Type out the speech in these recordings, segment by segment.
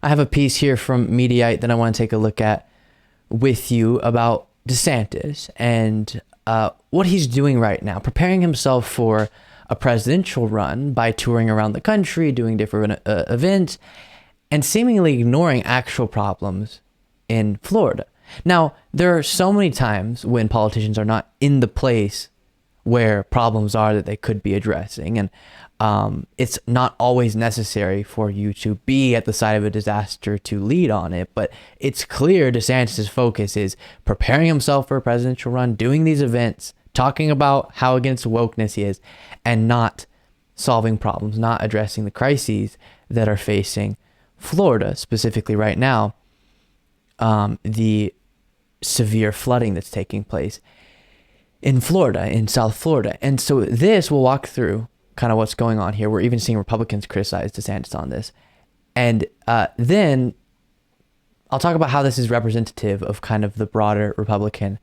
I have a piece here from Mediaite that I want to take a look at with you about DeSantis and what he's doing right now, preparing himself for a presidential run by touring around the country, doing different events, and seemingly ignoring actual problems in Florida. Now, there are so many times when politicians are not in the place where problems are that they could be addressing. And it's not always necessary for you to be at the site of a disaster to lead on it. But it's clear DeSantis' focus is preparing himself for a presidential run, doing these events, talking about how against wokeness he is, and not solving problems, not addressing the crises that are facing Florida, specifically right now, the severe flooding that's taking place in Florida, in South Florida. And so this will walk through kind of what's going on here. We're even seeing Republicans criticize DeSantis on this. And then I'll talk about how this is representative of kind of the broader Republican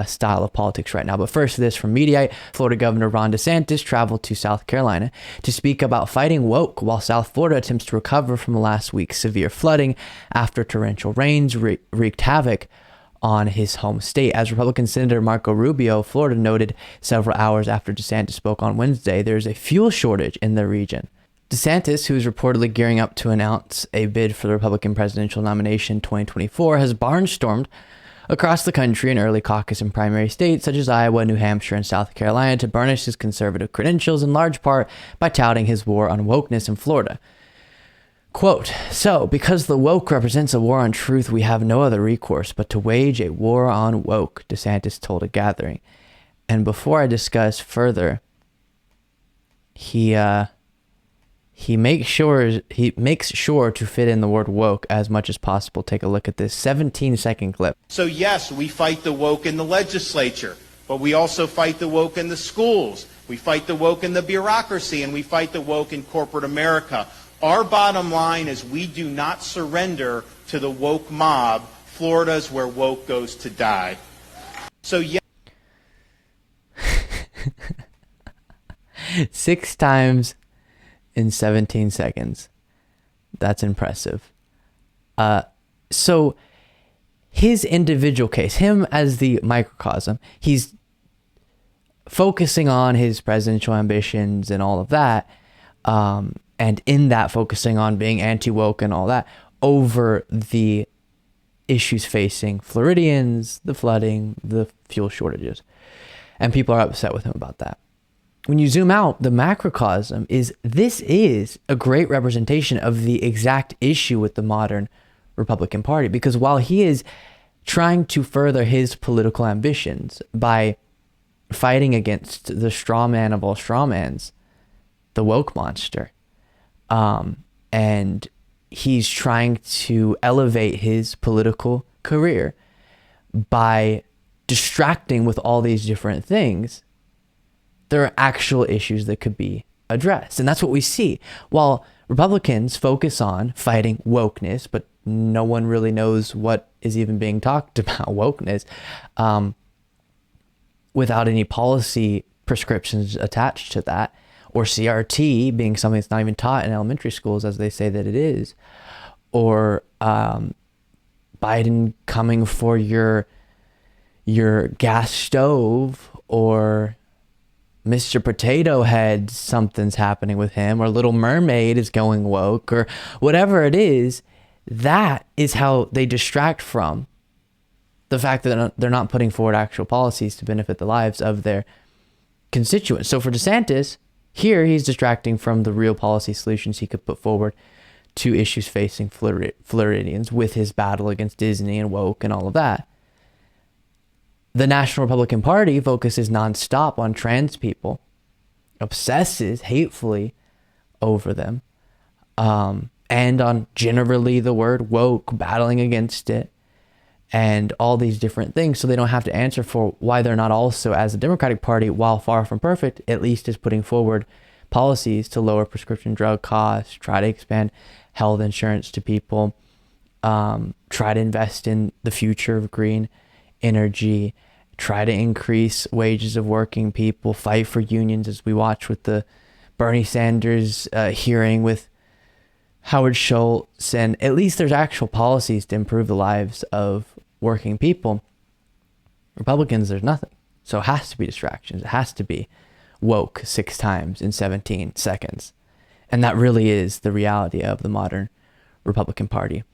style of politics right now. But first, this from Mediaite. Florida Governor Ron DeSantis traveled to South Carolina to speak about fighting woke while South Florida attempts to recover from last week's severe flooding after torrential rains wreaked havoc on his home state. As Republican Senator Marco Rubio, Florida, noted several hours after DeSantis spoke on Wednesday, there's a fuel shortage in the region. DeSantis, who is reportedly gearing up to announce a bid for the Republican presidential nomination 2024, has barnstormed across the country in early caucus and primary states such as Iowa, New Hampshire, and South Carolina to burnish his conservative credentials, in large part by touting his war on wokeness in Florida. Quote, "So, because the woke represents a war on truth, we have no other recourse but to wage a war on woke," DeSantis told a gathering. And before I discuss further, he makes sure to fit in the word woke as much as possible. Take a look at this 17-second clip. So yes, we fight the woke in the legislature, but we also fight the woke in the schools. We fight the woke in the bureaucracy, and we fight the woke in corporate America. Our bottom line is we do not surrender to the woke mob. Florida's where woke goes to die. So yeah. 6 times in 17 seconds. That's impressive. So his individual case, him as the microcosm, he's focusing on his presidential ambitions and all of that. And in that, focusing on being anti-woke and all that over the issues facing Floridians, the flooding, the fuel shortages. And people are upset with him about that. When you zoom out, the macrocosm is this is a great representation of the exact issue with the modern Republican Party. Because while he is trying to further his political ambitions by fighting against the straw man of all straw mans, the woke monster, and he's trying to elevate his political career by distracting with all these different things, there are actual issues that could be addressed. And that's what we see. While Republicans focus on fighting wokeness, but no one really knows what is even being talked about wokeness, without any policy prescriptions attached to that, or CRT being something that's not even taught in elementary schools as they say that it is, or Biden coming for your gas stove, or Mr. Potato Head, something's happening with him, or Little Mermaid is going woke, or whatever it is. That is how they distract from the fact that they're not putting forward actual policies to benefit the lives of their constituents. So for DeSantis, here he's distracting from the real policy solutions he could put forward to issues facing Floridians with his battle against Disney and woke and all of that. The National Republican Party focuses nonstop on trans people, obsesses hatefully over them, and on generally the word woke, battling against it, and all these different things, so they don't have to answer for why they're not also, as the Democratic Party, while far from perfect, at least is putting forward policies to lower prescription drug costs, try to expand health insurance to people, try to invest in the future of green energy, try to increase wages of working people, fight for unions, as we watch with the Bernie Sanders hearing with Howard Schultz, and at least there's actual policies to improve the lives of working people. Republicans, there's nothing. So it has to be distractions. It has to be woke 6 times in 17 seconds. And that really is the reality of the modern Republican Party.